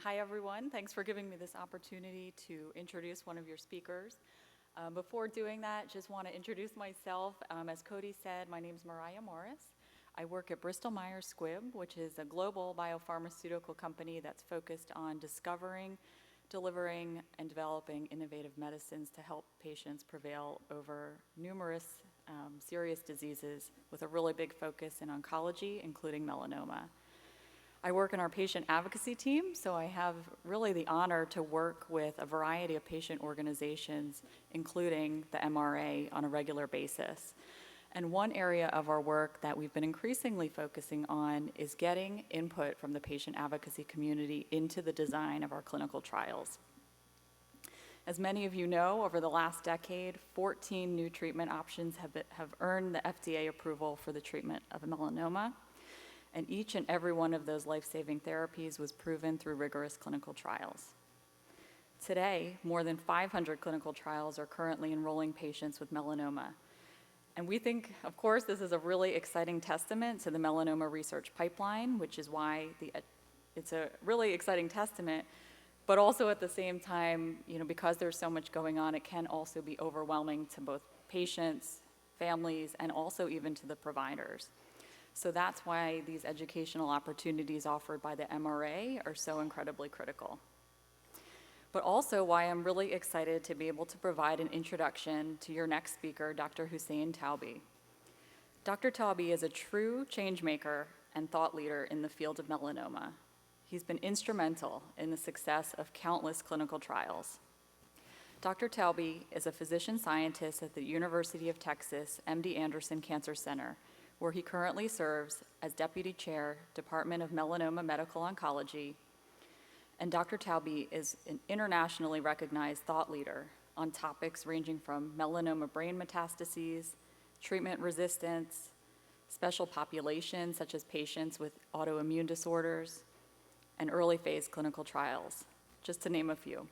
Hi, everyone. Thanks for giving me this opportunity to introduce one of your speakers. Before doing that, just want to introduce myself. As Cody said, my name is Mariah Morris. I work at Bristol Myers Squibb, which is a global biopharmaceutical company that's focused on discovering, delivering, and developing innovative medicines to help patients prevail over numerous serious diseases with a really big focus in oncology, including melanoma. I work in our patient advocacy team, so I have really the honor to work with a variety of patient organizations, including the MRA, on a regular basis. And one area of our work that we've been increasingly focusing on is getting input from the patient advocacy community into the design of our clinical trials. As many of you know, over the last decade, 14 new treatment options have earned the FDA approval for the treatment of melanoma. And each and every one of those life-saving therapies was proven through rigorous clinical trials. Today, more than 500 clinical trials are currently enrolling patients with melanoma. And we think, of course, this is a really exciting testament to the melanoma research pipeline, which is why it's a really exciting testament, but also at the same time, because there's so much going on, it can also be overwhelming to both patients, families, and also even to the providers. So that's why these educational opportunities offered by the MRA are so incredibly critical. But also why I'm really excited to be able to provide an introduction to your next speaker, Dr. Hussein Tawbi. Dr. Tawbi is a true change maker and thought leader in the field of melanoma. He's been instrumental in the success of countless clinical trials. Dr. Tawbi is a physician scientist at the University of Texas MD Anderson Cancer Center, where he currently serves as Deputy Chair, Department of Melanoma Medical Oncology. And Dr. Tawbi is an internationally recognized thought leader on topics ranging from melanoma brain metastases, treatment resistance, special populations such as patients with autoimmune disorders, and early phase clinical trials, just to name a few.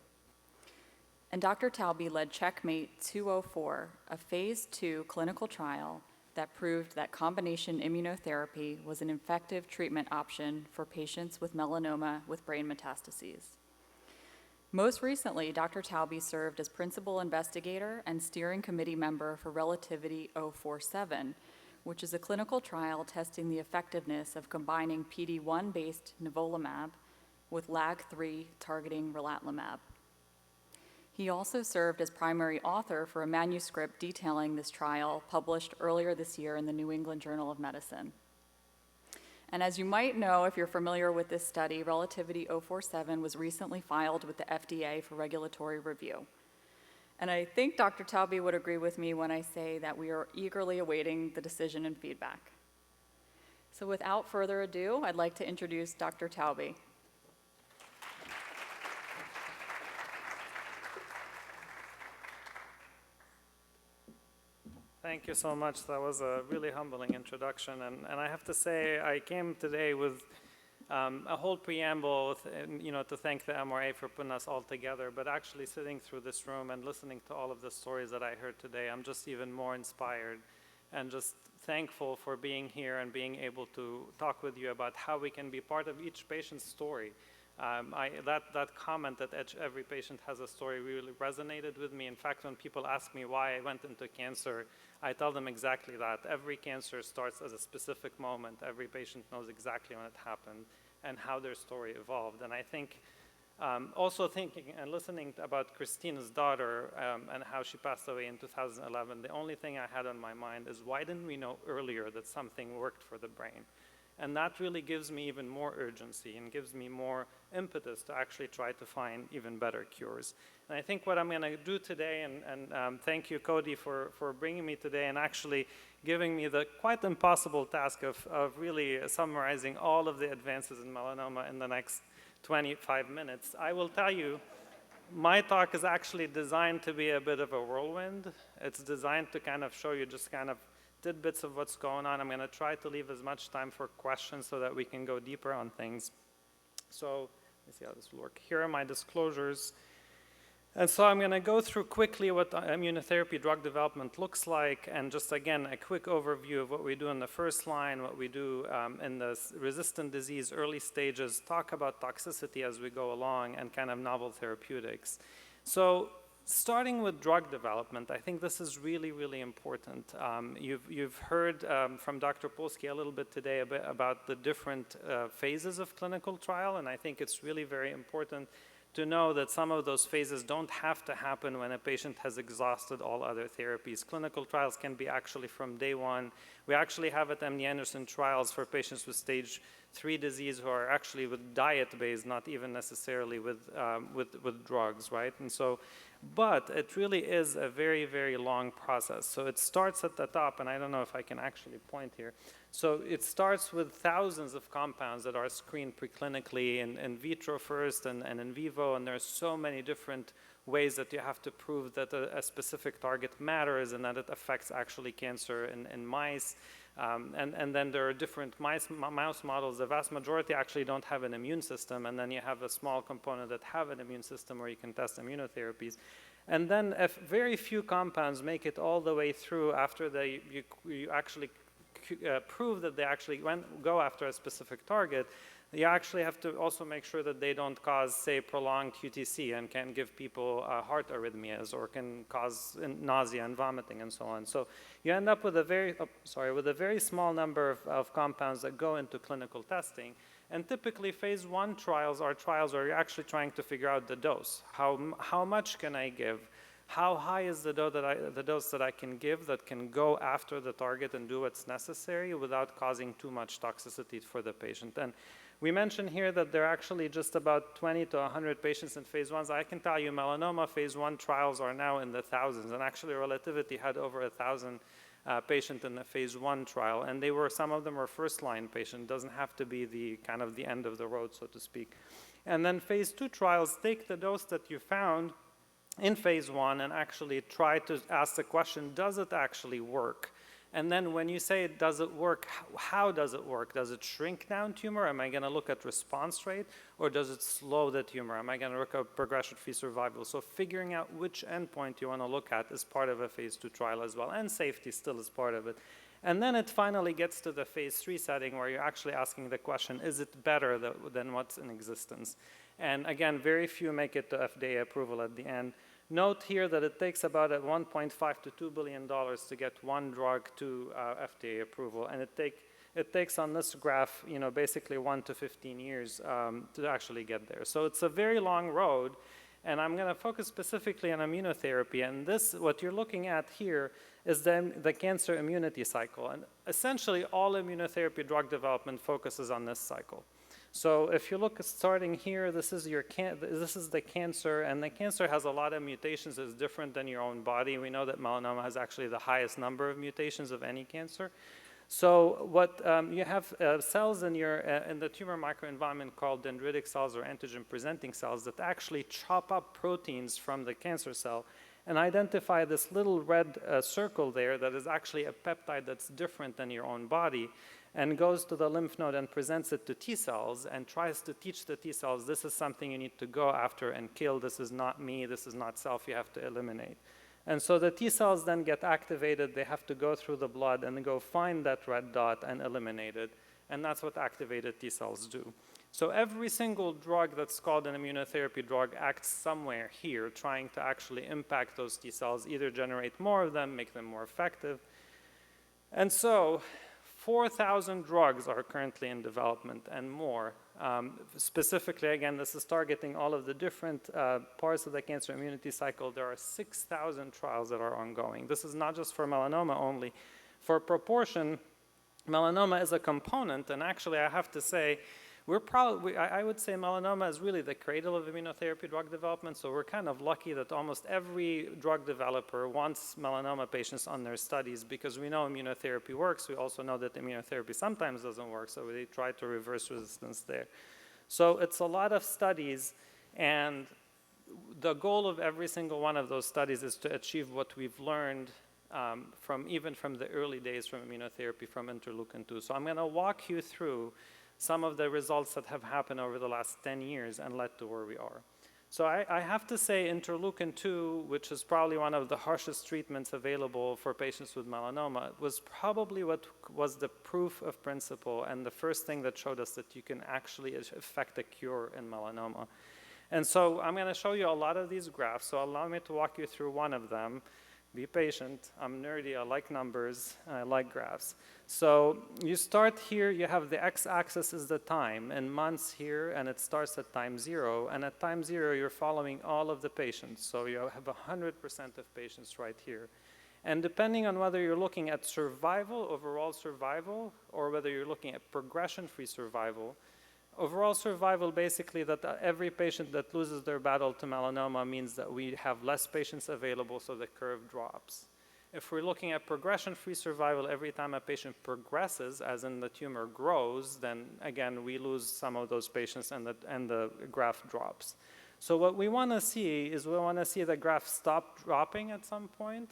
And Dr. Tawbi led Checkmate 204, a phase 2 clinical trial that proved that combination immunotherapy was an effective treatment option for patients with melanoma with brain metastases. Most recently, Dr. Tawbi served as principal investigator and steering committee member for Relativity 047, which is a clinical trial testing the effectiveness of combining PD-1-based nivolumab with LAG-3 targeting relatlimab. He also served as primary author for a manuscript detailing this trial published earlier this year in the New England Journal of Medicine. And as you might know, if you're familiar with this study, Relativity 047 was recently filed with the FDA for regulatory review. And I think Dr. Tawbi would agree with me when I say that we are eagerly awaiting the decision and feedback. So without further ado, I'd like to introduce Dr. Tawbi. Thank you so much. That was a really humbling introduction. And I have to say, I came today with a whole preamble, to thank the MRA for putting us all together. But actually sitting through this room and listening to all of the stories that I heard today, I'm just even more inspired and just thankful for being here and being able to talk with you about how we can be part of each patient's story. That comment that every patient has a story really resonated with me. In fact, when people ask me why I went into cancer, I tell them exactly that. Every cancer starts as a specific moment. Every patient knows exactly when it happened and how their story evolved. And I think also thinking and listening about Christina's daughter and how she passed away in 2011, the only thing I had on my mind is why didn't we know earlier that something worked for the brain? And that really gives me even more urgency and gives me more impetus to actually try to find even better cures. And I think what I'm going to do today, and thank you, Cody, for bringing me today and actually giving me the quite impossible task of really summarizing all of the advances in melanoma in the next 25 minutes. I will tell you, my talk is actually designed to be a bit of a whirlwind. It's designed to kind of show you just kind of tidbits of what's going on. I'm going to try to leave as much time for questions so that we can go deeper on things. So let me see how this will work. Here are my disclosures. And so I'm going to go through quickly what immunotherapy drug development looks like, and just again a quick overview of what we do in the first line, what we do in the resistant disease early stages, talk about toxicity as we go along, and kind of novel therapeutics. So starting with drug development, I think this is really, really important. You've heard from Dr. Polsky a little bit today about the different phases of clinical trial, and I think it's really very important to know that some of those phases don't have to happen when a patient has exhausted all other therapies. Clinical trials can be actually from day one. We actually have at MD Anderson trials for patients with stage 3 disease who are actually with diet-based, not even necessarily with drugs, right? And so, but it really is a very, very long process. So it starts at the top, and I don't know if I can actually point here. So it starts with thousands of compounds that are screened preclinically in vitro first and in vivo, and there's so many different ways that you have to prove that a specific target matters and that it affects actually cancer in mice. And then there are different mouse models. The vast majority actually don't have an immune system, and then you have a small component that have an immune system where you can test immunotherapies. And then if very few compounds make it all the way through after you actually prove that they actually go after a specific target, you actually have to also make sure that they don't cause, say, prolonged QTC and can give people heart arrhythmias or can cause nausea and vomiting and so on. So you end up with a very small number of compounds that go into clinical testing. And typically, phase 1 trials are trials where you're actually trying to figure out the dose. How much can I give? How high is the dose that I can give that can go after the target and do what's necessary without causing too much toxicity for the patient? And we mentioned here that there are actually just about 20 to 100 patients in phase 1s. I can tell you melanoma phase 1 trials are now in the thousands, and actually Relativity had over 1,000 patients in the phase 1 trial, and some of them were first-line patients. Doesn't have to be the kind of the end of the road, so to speak. And then phase 2 trials take the dose that you found in phase 1 and actually try to ask the question, does it actually work? And then when you say, does it work, how does it work? Does it shrink down tumor? Am I going to look at response rate? Or does it slow the tumor? Am I going to look at progression-free survival? So figuring out which endpoint you want to look at is part of a phase 2 trial as well, and safety still is part of it. And then it finally gets to the phase 3 setting where you're actually asking the question, is it better than what's in existence? And again, very few make it to FDA approval at the end. Note here that it takes about $1.5 to $2 billion to get one drug to FDA approval, and it takes on this graph, basically 1 to 15 years to actually get there. So it's a very long road, and I'm going to focus specifically on immunotherapy. And what you're looking at here is then the cancer immunity cycle, and essentially all immunotherapy drug development focuses on this cycle. So if you look starting here, this is the cancer, and the cancer has a lot of mutations. It's different than your own body. We know that melanoma has actually the highest number of mutations of any cancer. So what you have cells in the tumor microenvironment called dendritic cells or antigen-presenting cells that actually chop up proteins from the cancer cell and identify this little red circle there that is actually a peptide that's different than your own body, and goes to the lymph node and presents it to T cells and tries to teach the T cells, this is something you need to go after and kill. This is not me. This is not self. You have to eliminate. And so the T cells then get activated. They have to go through the blood and go find that red dot and eliminate it. And that's what activated T cells do. So every single drug that's called an immunotherapy drug acts somewhere here, trying to actually impact those T cells, either generate more of them, make them more effective. And so 4,000 drugs are currently in development and more. Specifically, again, this is targeting all of the different parts of the cancer immunity cycle. There are 6,000 trials that are ongoing. This is not just for melanoma only. For proportion, melanoma is a component, and actually I have to say, I would say melanoma is really the cradle of immunotherapy drug development, so we're kind of lucky that almost every drug developer wants melanoma patients on their studies because we know immunotherapy works. We also know that immunotherapy sometimes doesn't work, so they try to reverse resistance there. So it's a lot of studies, and the goal of every single one of those studies is to achieve what we've learned even from the early days from immunotherapy from interleukin-2. So I'm going to walk you through some of the results that have happened over the last 10 years and led to where we are. So I have to say interleukin-2, which is probably one of the harshest treatments available for patients with melanoma, was probably what was the proof of principle and the first thing that showed us that you can actually effect a cure in melanoma. And so I'm going to show you a lot of these graphs, so allow me to walk you through one of them. Be patient. I'm nerdy. I like numbers. I like graphs. So you start here. You have the x-axis is the time in months here, and it starts at time 0. And at time 0, you're following all of the patients. So you have 100% of patients right here. And depending on whether you're looking at survival, overall survival, or whether you're looking at progression-free survival, overall survival, basically, that every patient that loses their battle to melanoma means that we have less patients available, so the curve drops. If we're looking at progression-free survival, every time a patient progresses, as in the tumor grows, then again, we lose some of those patients and the graph drops. So what we want to see is we want to see the graph stop dropping at some point.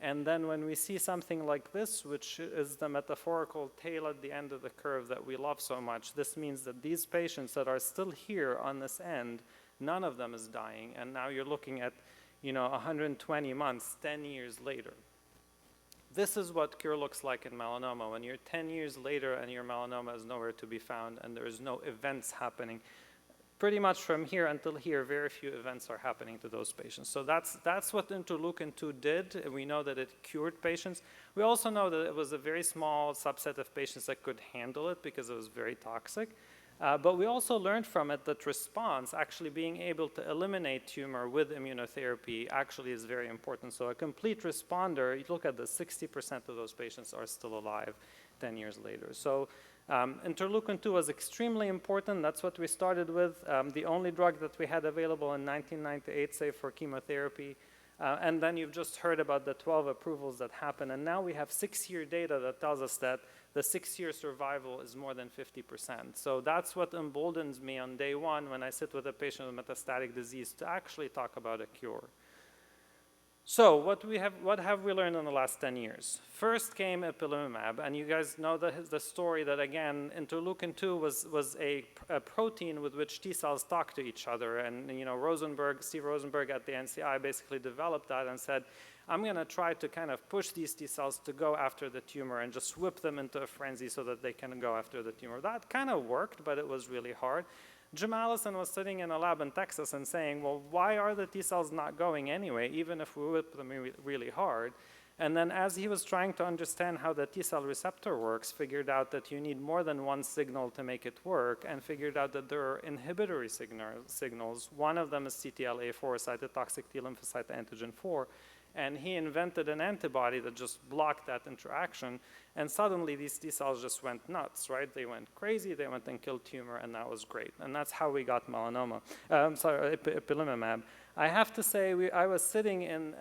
And then when we see something like this, which is the metaphorical tail at the end of the curve that we love so much, this means that these patients that are still here on this end, none of them is dying. And now you're looking at, 120 months, 10 years later. This is what cure looks like in melanoma. When you're 10 years later and your melanoma is nowhere to be found and there is no events happening, pretty much from here until here, very few events are happening to those patients. So that's what interleukin-2 did. We know that it cured patients. We also know that it was a very small subset of patients that could handle it because it was very toxic. But we also learned from it that response, actually being able to eliminate tumor with immunotherapy, actually is very important. So a complete responder, you look at the 60% of those patients are still alive 10 years later. So interleukin-2 was extremely important. That's what we started with. The only drug that we had available in 1998, save for chemotherapy. And then you've just heard about the 12 approvals that happened. And now we have 6-year data that tells us that the 6-year survival is more than 50%. So that's what emboldens me on day one when I sit with a patient with metastatic disease to actually talk about a cure. So what have we learned in the last 10 years? First came Epilimumab, and you guys know the story that, again, interleukin-2 was a protein with which T cells talk to each other. And Steve Rosenberg at the NCI basically developed that and said, I'm going to try to kind of push these T cells to go after the tumor and just whip them into a frenzy so that they can go after the tumor. That kind of worked, but it was really hard. Jim Allison was sitting in a lab in Texas and saying, well, why are the T cells not going anyway, even if we whip them really hard? And then as he was trying to understand how the T cell receptor works, figured out that you need more than one signal to make it work, and figured out that there are inhibitory signals. One of them is CTLA4, cytotoxic T lymphocyte antigen 4. And he invented an antibody that just blocked that interaction. And suddenly these T cells just went nuts, right? They went crazy, they went and killed tumor, and that was great. And that's how we got melanoma, Epilimumab. I have to say, I was sitting in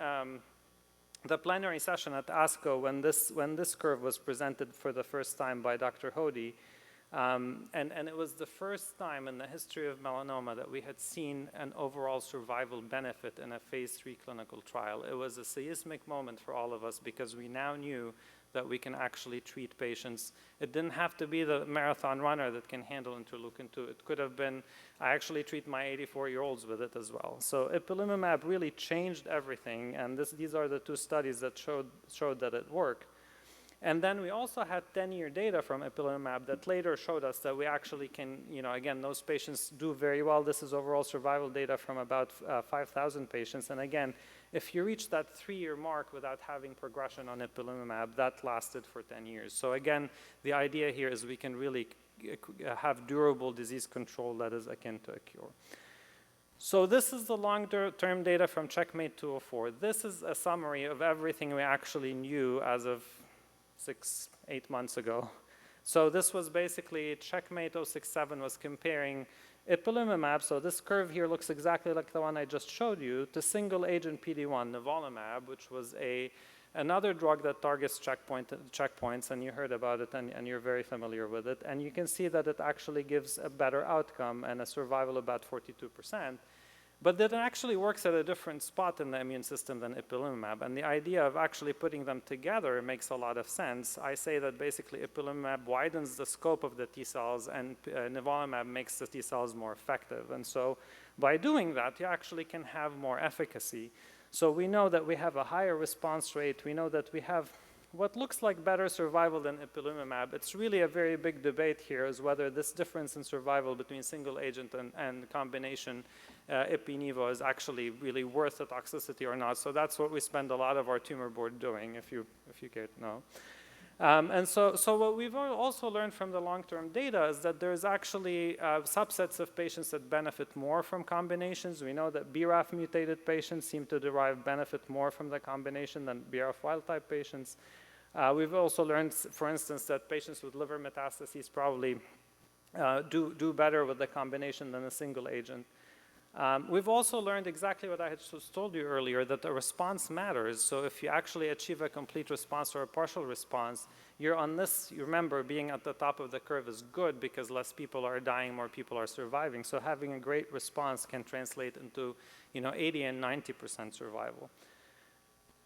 the plenary session at ASCO when this curve was presented for the first time by Dr. Hody. And it was the first time in the history of melanoma that we had seen an overall survival benefit in a phase 3 clinical trial. It was a seismic moment for all of us because we now knew that we can actually treat patients. It didn't have to be the marathon runner that can handle interleukin-2. It could have been, I actually treat my 84-year-olds with it as well. So Epilimumab really changed everything, and these are the 2 studies that showed that it worked. And then we also had 10-year data from Epilimumab that later showed us that we actually can, again, those patients do very well. This is overall survival data from about 5,000 patients. And again, if you reach that 3-year mark without having progression on Epilimumab, that lasted for 10 years. So again, the idea here is we can really have durable disease control that is akin to a cure. So this is the long-term data from Checkmate 204. This is a summary of everything we actually knew as of 6-8 months ago. So this was basically Checkmate 067 was comparing Epilimumab, so this curve here looks exactly like the one I just showed you, to single agent PD-1, Nivolumab, which was another drug that targets checkpoints, and you heard about it and you're very familiar with it. And you can see that it actually gives a better outcome and a survival about 42%. but that it actually works at a different spot in the immune system than Epilimumab. And the idea of actually putting them together makes a lot of sense. I say that basically Epilimumab widens the scope of the T cells, and Nivolumab makes the T cells more effective. And so by doing that, you actually can have more efficacy. So we know that we have a higher response rate. We know that we have what looks like better survival than Epilimumab. It's really a very big debate here is whether this difference in survival between single agent and combination Epi-Nivo is actually really worth the toxicity or not. So that's what we spend a lot of our tumor board doing, if you care to know. And so what we've also learned from the long-term data is that there's actually subsets of patients that benefit more from combinations. We know that BRAF mutated patients seem to derive benefit more from the combination than BRAF wild type patients. We've also learned, for instance, that patients with liver metastases probably do better with the combination than a single agent. We've also learned exactly what I had just told you earlier, that the response matters. So if you actually achieve a complete response or a partial response, you're on this, you remember, being at the top of the curve is good because less people are dying, more people are surviving. So having a great response can translate into 80 and 90% survival.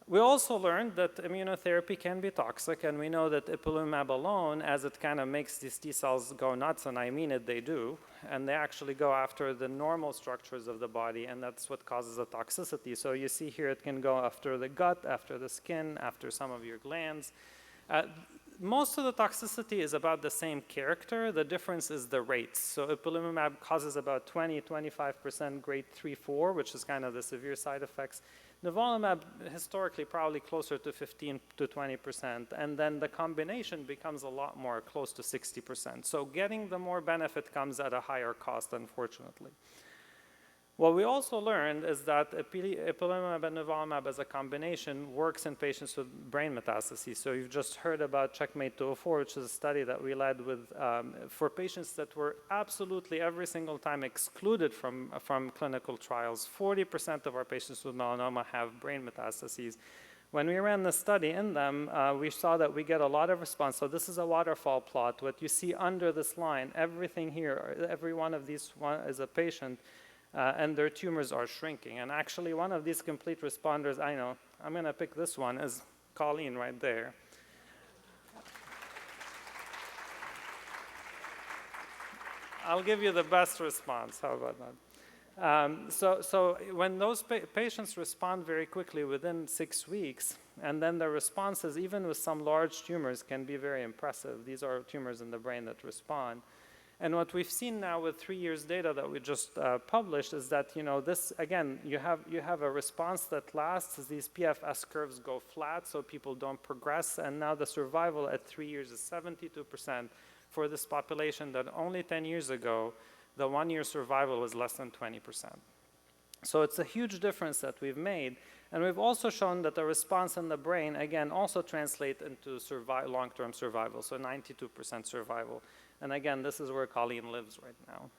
We also learned that immunotherapy can be toxic, and we know that Epilimumab alone, as it kind of makes these T cells go nuts, and I mean it, they do, and they actually go after the normal structures of the body, and that's what causes the toxicity. So you see here it can go after the gut, after the skin, after some of your glands. Most of the toxicity is about the same character. The difference is the rates. So Epilimumab causes about 20-25% grade 3-4, which is kind of the severe side effects. Nivolumab historically probably closer to 15 to 20%, and then the combination becomes a lot more, close to 60%. So getting the more benefit comes at a higher cost, unfortunately. What we also learned is that Epilimumab and Nivolumab as a combination works in patients with brain metastases. So you've just heard about Checkmate 204, which is a study that we led with for patients that were absolutely every single time excluded from clinical trials. 40% of our patients with melanoma have brain metastases. When we ran the study in them, we saw that we get a lot of response. So this is a waterfall plot. What you see under this line, everything here, every one of these is a patient. And their tumors are shrinking. And actually, one of these complete responders, I know, I'm going to pick this one, is Colleen right there. I'll give you the best response. How about that? So when those patients respond very quickly within 6 weeks, and then the responses, even with some large tumors, can be very impressive. These are tumors in the brain that respond. And what we've seen now with 3 years data that we just published is that, this, again, you have a response that lasts as these PFS curves go flat so people don't progress. And now the survival at 3 years is 72% for this population that only 10 years ago, the 1-year survival was less than 20%. So it's a huge difference that we've made. And we've also shown that the response in the brain, again, also translates into long-term survival, so 92% survival. And again, this is where Colleen lives right now.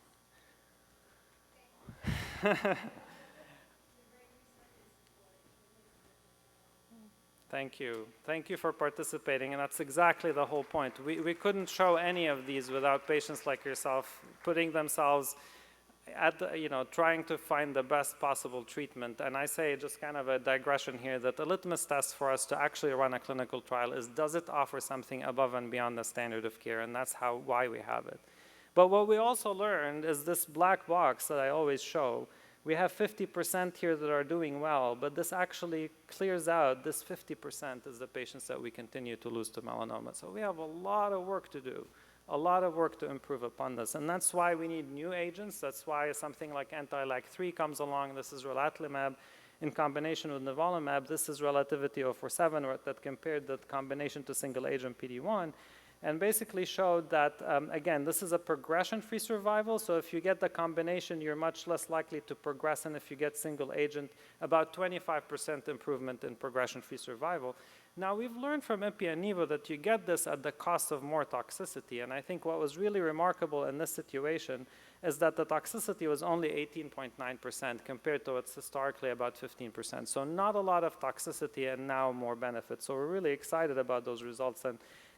Thank you. Thank you for participating, and that's exactly the whole point. We couldn't show any of these without patients like yourself putting themselves at the, trying to find the best possible treatment. And I say, just kind of a digression here, that the litmus test for us to actually run a clinical trial is, does it offer something above and beyond the standard of care? And that's why we have it. But what we also learned is this black box that I always show. We have 50% here that are doing well, but this actually clears out, this 50% is the patients that we continue to lose to melanoma. So we have a lot of work to do. A lot of work to improve upon this. And that's why we need new agents. That's why something like anti-LAG-3 comes along. This is relatlimab in combination with nivolumab. This is Relativity 047 that compared the combination to single agent PD-1 and basically showed that, again, this is a progression-free survival. So if you get the combination, you're much less likely to progress. And if you get single agent, about 25% improvement in progression-free survival. Now, we've learned from Epi and Nivo that you get this at the cost of more toxicity. And I think what was really remarkable in this situation is that the toxicity was only 18.9% compared to what's historically about 15%. So not a lot of toxicity and now more benefit. So we're really excited about those results.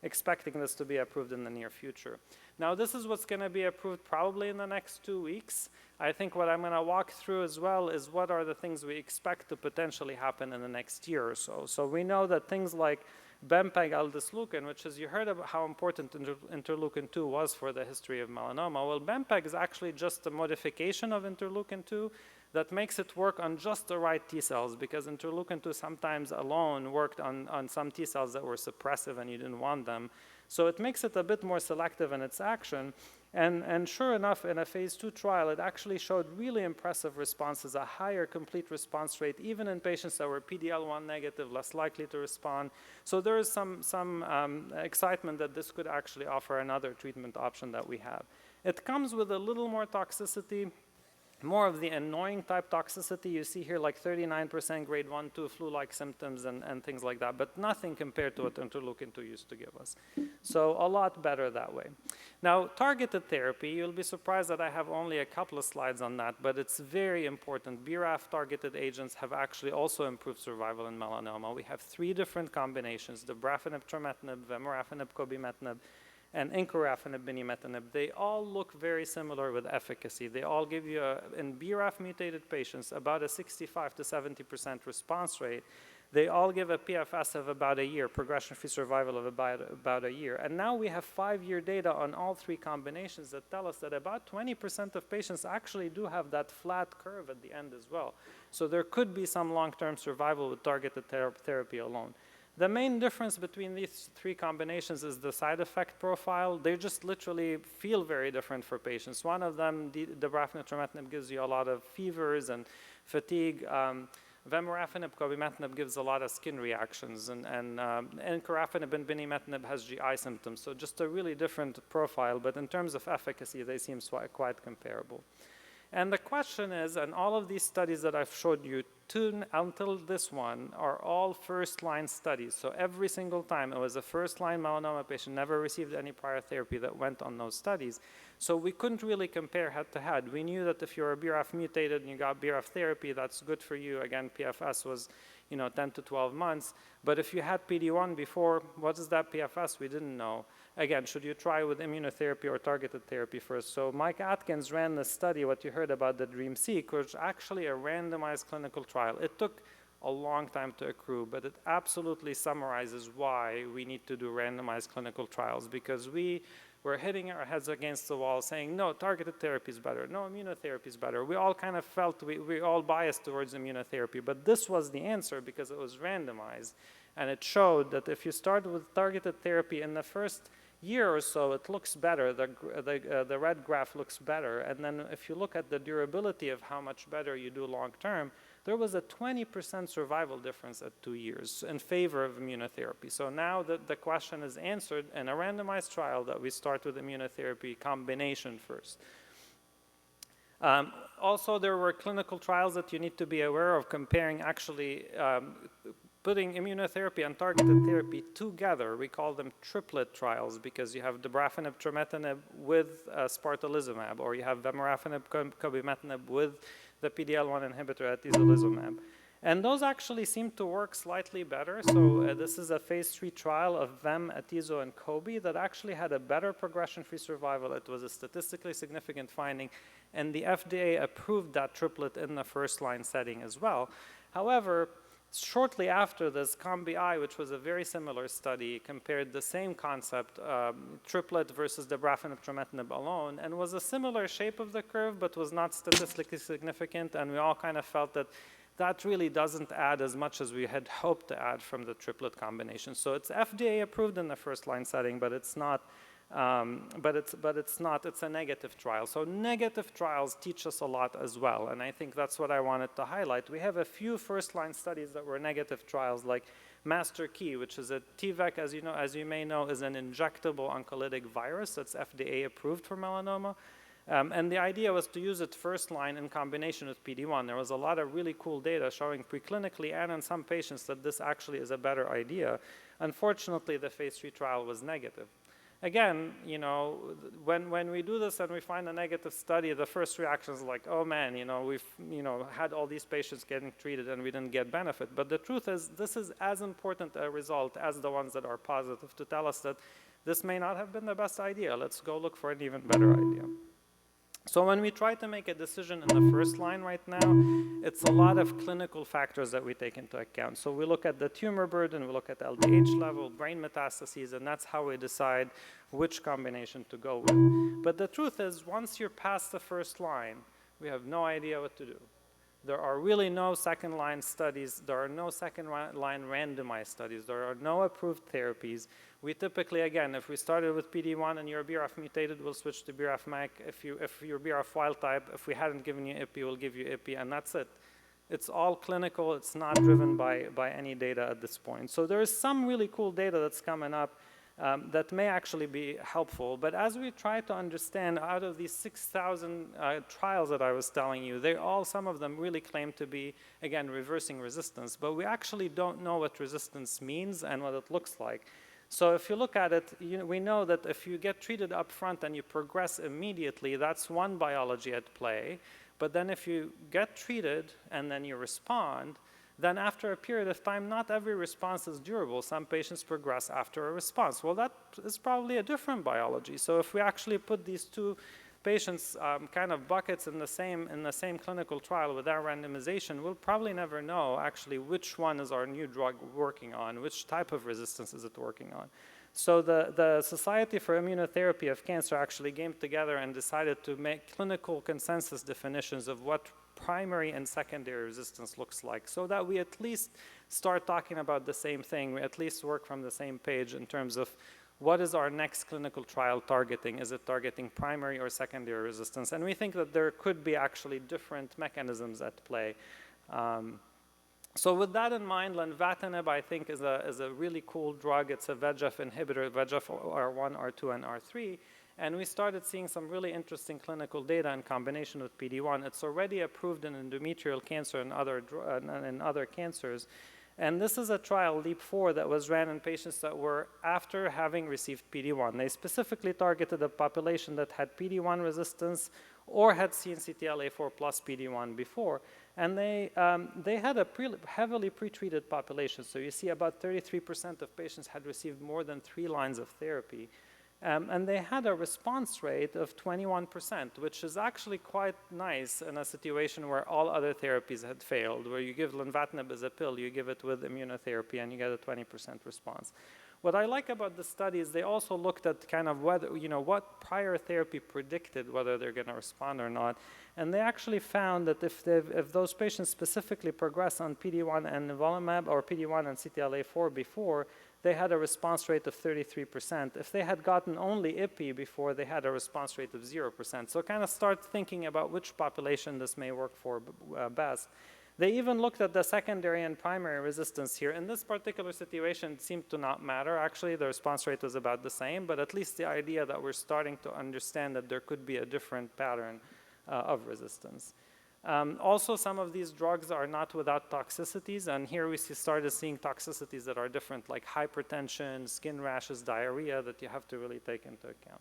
expecting this to be approved in the near future. Now, this is what's going to be approved probably in the next 2 weeks. I think what I'm going to walk through as well is what are the things we expect to potentially happen in the next year or so. So we know that things like bempeg-aldesleukin, which is, you heard about how important interleukin-2 was for the history of melanoma. Well, bempeg is actually just a modification of interleukin-2 that makes it work on just the right T cells, because interleukin-2 sometimes alone worked on some T cells that were suppressive and you didn't want them. So it makes it a bit more selective in its action. And sure enough, in a phase 2 trial, it actually showed really impressive responses, a higher complete response rate, even in patients that were PD-L1 negative, less likely to respond. So there is some excitement that this could actually offer another treatment option that we have. It comes with a little more toxicity, more of the annoying type toxicity. You see here like 39% grade 1, 2 flu-like symptoms and things like that, but nothing compared to what interleukin-2 used to give us. So a lot better that way. Now, targeted therapy, you'll be surprised that I have only a couple of slides on that, but it's very important. BRAF-targeted agents have actually also improved survival in melanoma. We have 3 different combinations, dabrafenib, trametinib, vemurafenib, cobimetinib, and encorafenib, binimetinib. They all look very similar with efficacy. They all give you, in BRAF-mutated patients, about a 65 to 70% response rate. They all give a PFS of about a year, progression-free survival of about a year. And now we have 5-year data on all 3 combinations that tell us that about 20% of patients actually do have that flat curve at the end as well. So there could be some long-term survival with targeted therapy alone. The main difference between these 3 combinations is the side effect profile. They just literally feel very different for patients. One of them, dabrafenib, trametinib, gives you a lot of fevers and fatigue. Vemurafenib, cobimetinib gives a lot of skin reactions, and encorafenib and binimetinib has GI symptoms. So just a really different profile, but in terms of efficacy, they seem quite comparable. And the question is, and all of these studies that I've showed you until this one are all first-line studies. So every single time it was a first-line melanoma patient, never received any prior therapy, that went on those studies. So we couldn't really compare head-to-head. We knew that if you're a BRAF mutated and you got BRAF therapy, that's good for you. Again, PFS was 10 to 12 months. But if you had PD-1 before, what is that PFS? We didn't know. Again, should you try with immunotherapy or targeted therapy first? So Mike Atkins ran this study, what you heard about the DREAM-seq, which is actually a randomized clinical trial. It took a long time to accrue, but it absolutely summarizes why we need to do randomized clinical trials, because we were hitting our heads against the wall saying, no, targeted therapy is better, no, immunotherapy is better. We all kind of felt we all biased towards immunotherapy, but this was the answer because it was randomized. And it showed that if you start with targeted therapy in the first year or so, it looks better, the red graph looks better. And then if you look at the durability of how much better you do long term, there was a 20% survival difference at 2 years in favor of immunotherapy. So now that the question is answered in a randomized trial that we start with immunotherapy combination first. Also, there were clinical trials that you need to be aware of comparing actually putting immunotherapy and targeted therapy together. We call them triplet trials because you have dabrafenib, trametinib with spartalizumab, or you have vemurafenib, cobimetinib with the PD-L1 inhibitor atezolizumab. And those actually seem to work slightly better. So this is a phase 3 trial of Vem, Atezo, and Cobi that actually had a better progression-free survival. It was a statistically significant finding, and the FDA approved that triplet in the first-line setting as well. However, shortly after this, Combi-I, which was a very similar study, compared the same concept, triplet versus dabrafenib, trametinib alone, and was a similar shape of the curve, but was not statistically significant, and we all kind of felt that that really doesn't add as much as we had hoped to add from the triplet combination. So it's FDA approved in the first-line setting, but it's not. It's a negative trial. So negative trials teach us a lot as well, and I think that's what I wanted to highlight. We have a few first-line studies that were negative trials, like Master Key, which is a TVEC, as you may know, is an injectable oncolytic virus that's FDA approved for melanoma. And the idea was to use it first line in combination with PD-1. There was a lot of really cool data showing preclinically and in some patients that this actually is a better idea. Unfortunately, the phase 3 trial was negative. again, you know, when we do this and we find a negative study, the first reaction is like, oh man, you know, we've, you know, had all these patients getting treated and we didn't get benefit. But the truth is, this is as important a result as the ones that are positive to tell us that this may not have been the best idea. Let's go look for an even better idea. So when we try to make a decision in the first line right now, it's a lot of clinical factors that we take into account. So we look at the tumor burden, we look at LDH level, brain metastases, and that's how we decide which combination to go with. But the truth is, once you're past the first line, we have no idea what to do. There are really no second-line studies. There are no second-line randomized studies. There are no approved therapies. We typically, again, if we started with PD-1 and you're BRAF mutated, we'll switch to BRAF-MEK. If you're BRAF wild type, if we hadn't given you IPI, we'll give you IPI, and that's it. It's all clinical. It's not driven by any data at this point. So there is some really cool data that's coming up that may actually be helpful. But as we try to understand, out of these 6,000 trials that I was telling you, some of them really claim to be, again, reversing resistance. But we actually don't know what resistance means and what it looks like. So if you look at it, we know that if you get treated up front and you progress immediately, that's one biology at play. But then if you get treated and then you respond, then after a period of time, not every response is durable. Some patients progress after a response. Well, that is probably a different biology. So if we actually put these two patients kind of buckets in the same clinical trial with our randomization, we'll probably never know actually which one is our new drug working on, which type of resistance is it working on. So the Society for Immunotherapy of Cancer actually came together and decided to make clinical consensus definitions of what primary and secondary resistance looks like, so that we at least start talking about the same thing. We at least work from the same page in terms of what is our next clinical trial targeting? Is it targeting primary or secondary resistance? And we think that there could be actually different mechanisms at play. So with that in mind, lenvatinib, I think, is a really cool drug. It's a VEGF inhibitor, VEGF R1, R2, and R3. And we started seeing some really interesting clinical data in combination with PD-1. It's already approved in endometrial cancer and other cancers. And this is a trial, LEAP-4, that was ran in patients that were after having received PD-1. They specifically targeted a population that had PD-1 resistance or had seen CTLA-4 plus PD-1 before. And they had a heavily pretreated population. So you see about 33% of patients had received more than 3 lines of therapy. And they had a response rate of 21%, which is actually quite nice in a situation where all other therapies had failed, where you give lenvatinib as a pill, you give it with immunotherapy, and you get a 20% response. What I like about the study is they also looked at kind of whether, what prior therapy predicted whether they're going to respond or not. And they actually found that if those patients specifically progress on PD-1 and nivolumab or PD-1 and CTLA-4 before, they had a response rate of 33%. If they had gotten only IPI before, they had a response rate of 0%. So kind of start thinking about which population this may work for best. They even looked at the secondary and primary resistance here. In this particular situation, it seemed to not matter. Actually, the response rate was about the same, but at least the idea that we're starting to understand that there could be a different pattern of resistance. Also, some of these drugs are not without toxicities, and here we started seeing toxicities that are different, like hypertension, skin rashes, diarrhea, that you have to really take into account.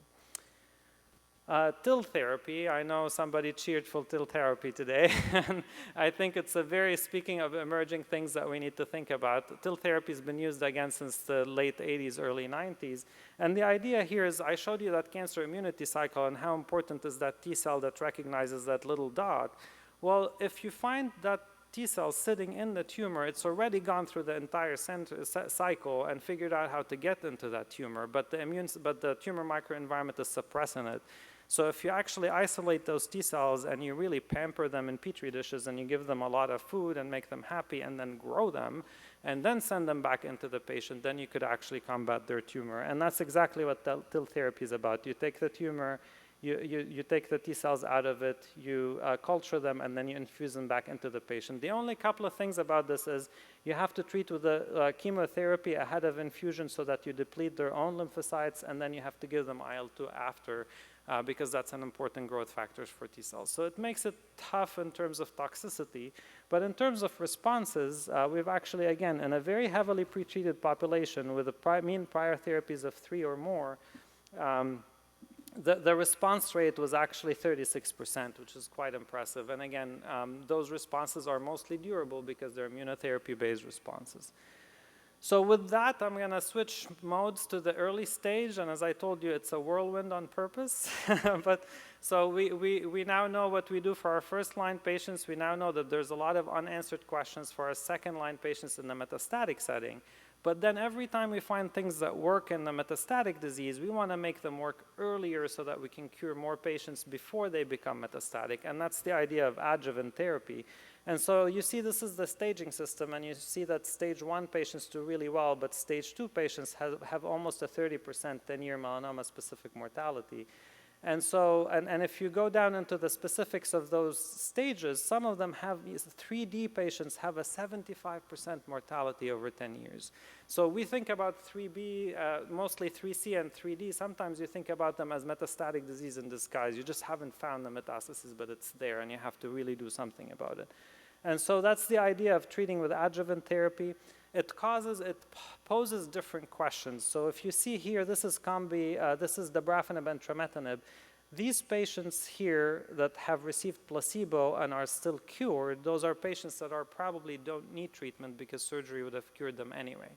TIL therapy, I know somebody cheered for TIL therapy today, and I think it's speaking of emerging things that we need to think about. TIL therapy has been used again since the late 80s, early 90s, and the idea here is I showed you that cancer immunity cycle and how important is that T cell that recognizes that little dot. Well, if you find that T cell sitting in the tumor, it's already gone through the entire cycle and figured out how to get into that tumor, but the tumor microenvironment is suppressing it. So if you actually isolate those T cells and you really pamper them in Petri dishes and you give them a lot of food and make them happy and then grow them and then send them back into the patient, then you could actually combat their tumor. And that's exactly what TIL therapy is about. You take the tumor, you take the T cells out of it, you culture them, and then you infuse them back into the patient. The only couple of things about this is you have to treat with the chemotherapy ahead of infusion so that you deplete their own lymphocytes, and then you have to give them IL-2 after, because that's an important growth factor for T cells. So it makes it tough in terms of toxicity, but in terms of responses, we've actually, again, in a very heavily pretreated population with a mean prior therapies of 3 or more, the response rate was actually 36%, which is quite impressive. And again, those responses are mostly durable because they're immunotherapy-based responses. So with that, I'm going to switch modes to the early stage. And as I told you, it's a whirlwind on purpose. So we now know what we do for our first-line patients. We now know that there's a lot of unanswered questions for our second-line patients in the metastatic setting. But then every time we find things that work in the metastatic disease, we want to make them work earlier so that we can cure more patients before they become metastatic. And that's the idea of adjuvant therapy. And so you see this is the staging system, and you see that stage 1 patients do really well, but stage 2 patients have almost a 30% 10-year melanoma-specific mortality. And so, and if you go down into the specifics of those stages, some of them have, 3D patients have a 75% mortality over 10 years. So we think about 3B, mostly 3C and 3D. Sometimes you think about them as metastatic disease in disguise. You just haven't found the metastasis, but it's there, and you have to really do something about it. And so that's the idea of treating with adjuvant therapy. It poses different questions. So if you see here, this is dabrafenib and trametinib. These patients here that have received placebo and are still cured, those are patients that probably don't need treatment because surgery would have cured them anyway.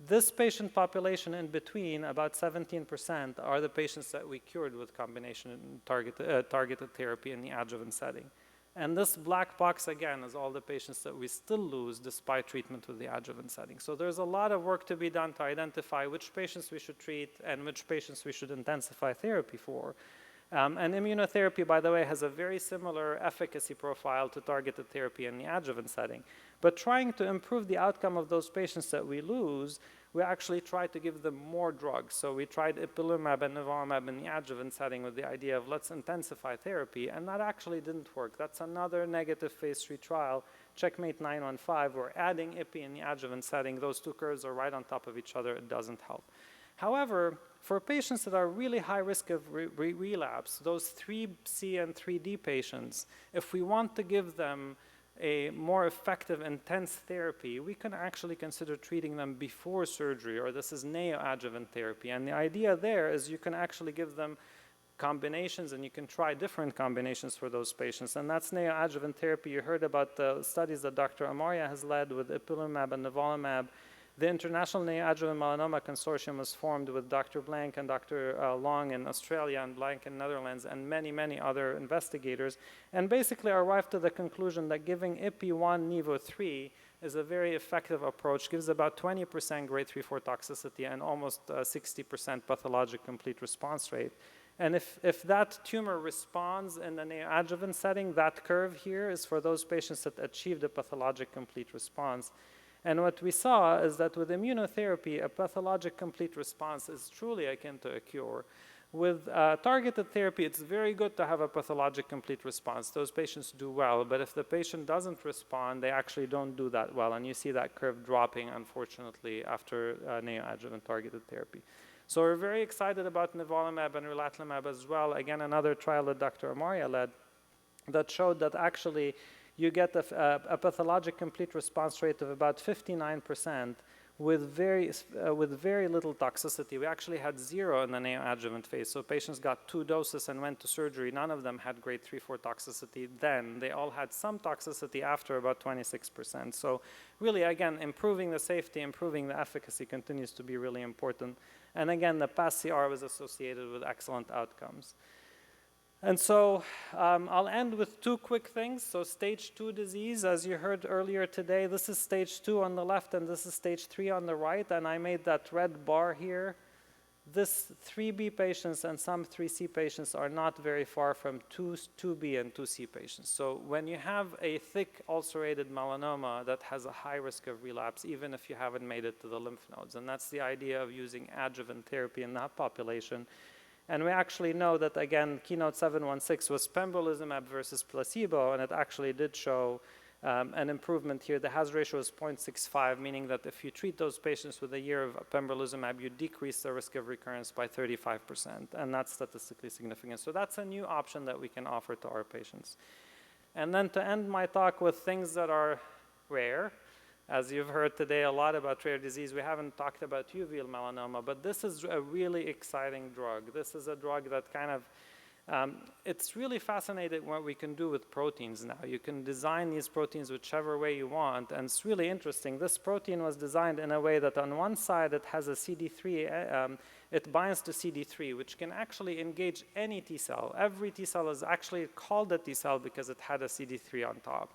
This patient population in between, about 17%, are the patients that we cured with combination targeted therapy in the adjuvant setting. And this black box, again, is all the patients that we still lose despite treatment with the adjuvant setting. So there's a lot of work to be done to identify which patients we should treat and which patients we should intensify therapy for. And immunotherapy, by the way, has a very similar efficacy profile to targeted therapy in the adjuvant setting. But trying to improve the outcome of those patients that we lose, we actually try to give them more drugs. So we tried Epilimumab and Nivolumab in the adjuvant setting with the idea of let's intensify therapy, and that actually didn't work. That's another negative phase 3 trial, Checkmate 915. We're adding Ipi in the adjuvant setting. Those two curves are right on top of each other. It doesn't help. However, for patients that are really high risk of relapse, those 3C and 3D patients, if we want to give them a more effective, intense therapy, we can actually consider treating them before surgery, or this is neoadjuvant therapy. And the idea there is you can actually give them combinations, and you can try different combinations for those patients. And that's neoadjuvant therapy. You heard about the studies that Dr. Amaria has led with Epilimumab and Nivolumab. The International Neoadjuvant Melanoma Consortium was formed with Dr. Blank and Dr. Long in Australia and Blank in Netherlands and many, many other investigators, and basically arrived to the conclusion that giving IPI-1 Nivo 3 is a very effective approach, gives about 20% grade 3/4 toxicity and almost 60% pathologic complete response rate. And if that tumor responds in the neoadjuvant setting, that curve here is for those patients that achieved a pathologic complete response. And what we saw is that with immunotherapy, a pathologic complete response is truly akin to a cure. With targeted therapy, it's very good to have a pathologic complete response. Those patients do well, but if the patient doesn't respond, they actually don't do that well. And you see that curve dropping, unfortunately, after neoadjuvant targeted therapy. So we're very excited about Nivolumab and Relatlimab as well. Again, another trial that Dr. Amaria led that showed that actually you get a pathologic complete response rate of about 59% with very little toxicity. We actually had 0 in the neoadjuvant phase. So patients got 2 doses and went to surgery. None of them had grade 3/4 toxicity then. They all had some toxicity after, about 26%. So really, again, improving the safety, improving the efficacy continues to be really important. And again, the past CR was associated with excellent outcomes. And so I'll end with 2 quick things. So stage 2 disease, as you heard earlier today, this is stage 2 on the left and this is stage 3 on the right. And I made that red bar here. This 3B patients and some 3C patients are not very far from 2B and 2C patients. So when you have a thick ulcerated melanoma that has a high risk of relapse, even if you haven't made it to the lymph nodes, and that's the idea of using adjuvant therapy in that population. And we actually know that, again, Keynote 716 was pembrolizumab versus placebo, and it actually did show an improvement here. The hazard ratio is 0.65, meaning that if you treat those patients with a year of pembrolizumab, you decrease the risk of recurrence by 35%, and that's statistically significant. So that's a new option that we can offer to our patients. And then to end my talk with things that are rare, As you've heard today a lot about rare disease, we haven't talked about Uvl melanoma, but this is a really exciting drug. This is a drug that kind of, it's really fascinating what we can do with proteins now. You can design these proteins whichever way you want, and it's really interesting. This protein was designed in a way that on one side it has a CD3, it binds to CD3, which can actually engage any T cell. Every T cell is actually called a T cell because it had a CD3 on top.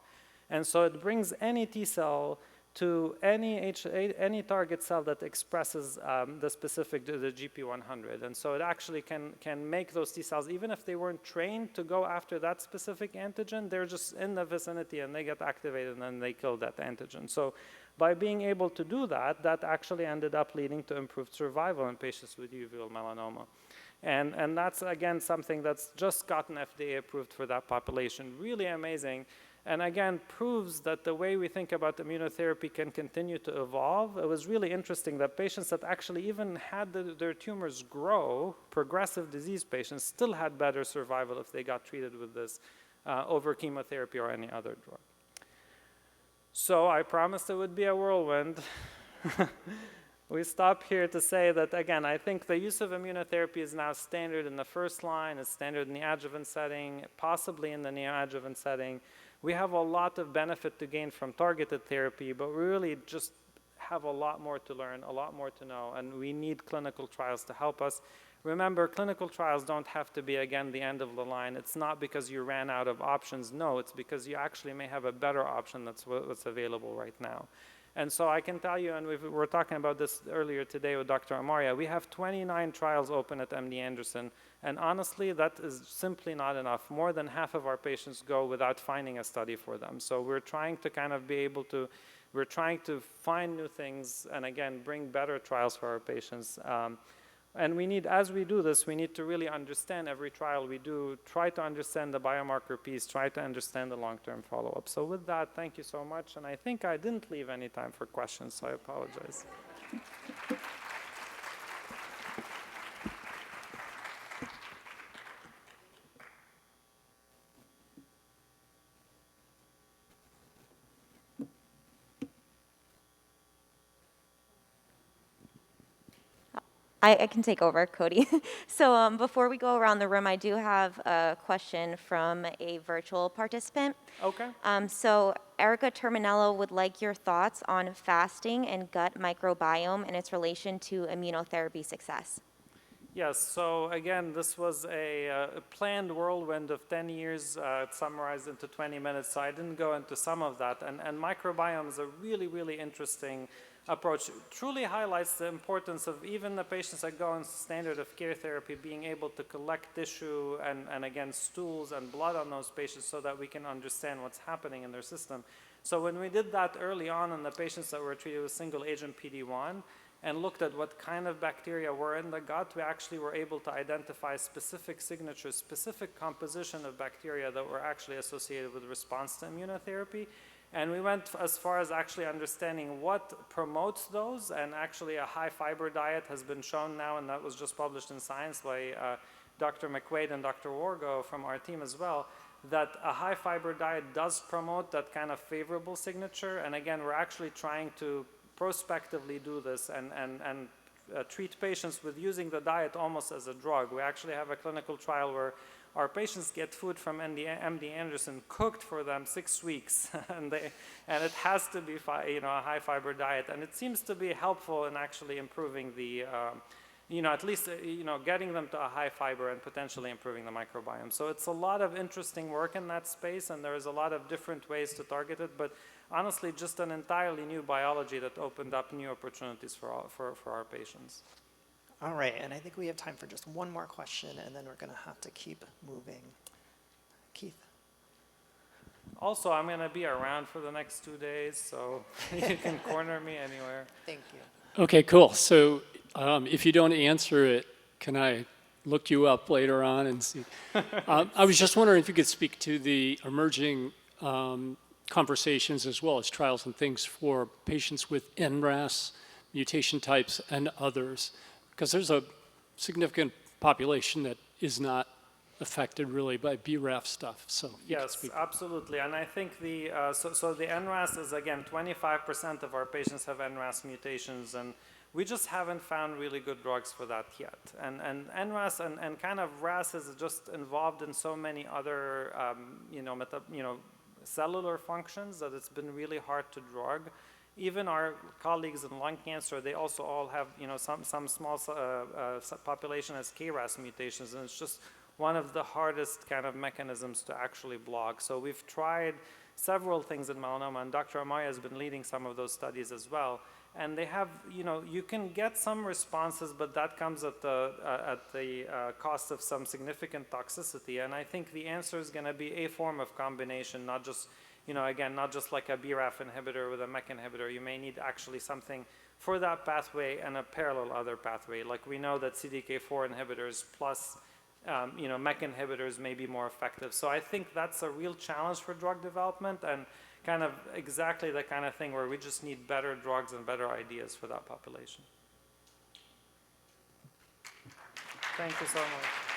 And so it brings any T cell to any target cell that expresses the specific, the GP100. And so it actually can make those T cells, even if they weren't trained to go after that specific antigen, they're just in the vicinity and they get activated and then they kill that antigen. So by being able to do that, that actually ended up leading to improved survival in patients with Uvl melanoma. And that's, again, something that's just gotten FDA approved for that population. Really amazing. And again, proves that the way we think about immunotherapy can continue to evolve. It was really interesting that patients that actually even had their tumors grow, progressive disease patients, still had better survival if they got treated with this over chemotherapy or any other drug. So I promised it would be a whirlwind. We stop here to say that, again, I think the use of immunotherapy is now standard in the first line, it's standard in the adjuvant setting, possibly in the neoadjuvant setting. We have a lot of benefit to gain from targeted therapy, but we really just have a lot more to learn, a lot more to know, and we need clinical trials to help us. Remember, clinical trials don't have to be, again, the end of the line. It's not because you ran out of options. No, it's because you actually may have a better option that's what's available right now. And so I can tell you, and we were talking about this earlier today with Dr. Amaria, we have 29 trials open at MD Anderson, and honestly, that is simply not enough. More than half of our patients go without finding a study for them. So we're trying to kind of be able to, we're trying to find new things and, again, bring better trials for our patients. And we need, as we do this, we need to really understand every trial we do, try to understand the biomarker piece, try to understand the long-term follow-up. So with that, thank you so much. And I think I didn't leave any time for questions, so I apologize. I can take over, Cody. So before we go around the room, I do have a question from a virtual participant. Okay. So Erica Terminello would like your thoughts on fasting and gut microbiome and its relation to immunotherapy success. Yes, so again, this was a planned whirlwind of 10 years summarized into 20 minutes, so I didn't go into some of that. And microbiome is a really, really interesting approach. It truly highlights the importance of even the patients that go on standard of care therapy being able to collect tissue and again, stools and blood on those patients so that we can understand what's happening in their system. So when we did that early on in the patients that were treated with single agent PD-1, and looked at what kind of bacteria were in the gut, we actually were able to identify specific signatures, specific composition of bacteria that were actually associated with response to immunotherapy. And we went as far as actually understanding what promotes those, and actually a high fiber diet has been shown now, and that was just published in Science by Dr. McQuaid and Dr. Wargo from our team as well, that a high fiber diet does promote that kind of favorable signature. And again, we're actually trying to prospectively do this and treat patients with using the diet almost as a drug. We actually have a clinical trial where our patients get food from MD Anderson cooked for them 6 weeks, and it has to be a high fiber diet, and it seems to be helpful in actually improving the at least getting them to a high fiber and potentially improving the microbiome. So it's a lot of interesting work in that space, and there is a lot of different ways to target it, but honestly, just an entirely new biology that opened up new opportunities for our patients. All right, and I think we have time for just one more question, and then we're going to have to keep moving. Keith? Also, I'm going to be around for the next 2 days, so you can corner me anywhere. Thank you. Okay, cool. So if you don't answer it, can I look you up later on and see? I was just wondering if you could speak to the emerging conversations as well as trials and things for patients with NRAS mutation types and others, because there's a significant population that is not affected really by BRAF stuff. So if you could Yes, speak. absolutely. And I think so the NRAS is, again, 25% of our patients have NRAS mutations, and we just haven't found really good drugs for that yet. And NRAS and kind of RAS is just involved in so many other, cellular functions that it's been really hard to drug. Even our colleagues in lung cancer, they also all have, some small population has KRAS mutations, and it's just one of the hardest kind of mechanisms to actually block. So we've tried several things in melanoma, and Dr. Amaya has been leading some of those studies as well. And they have, you can get some responses, but that comes at the cost of some significant toxicity. And I think the answer is going to be a form of combination, not just, again, not just like a BRAF inhibitor with a MEK inhibitor. You may need actually something for that pathway and a parallel other pathway. Like we know that CDK4 inhibitors plus MEK inhibitors may be more effective. So I think that's a real challenge for drug development, and kind of exactly the kind of thing where we just need better drugs and better ideas for that population. Thank you so much.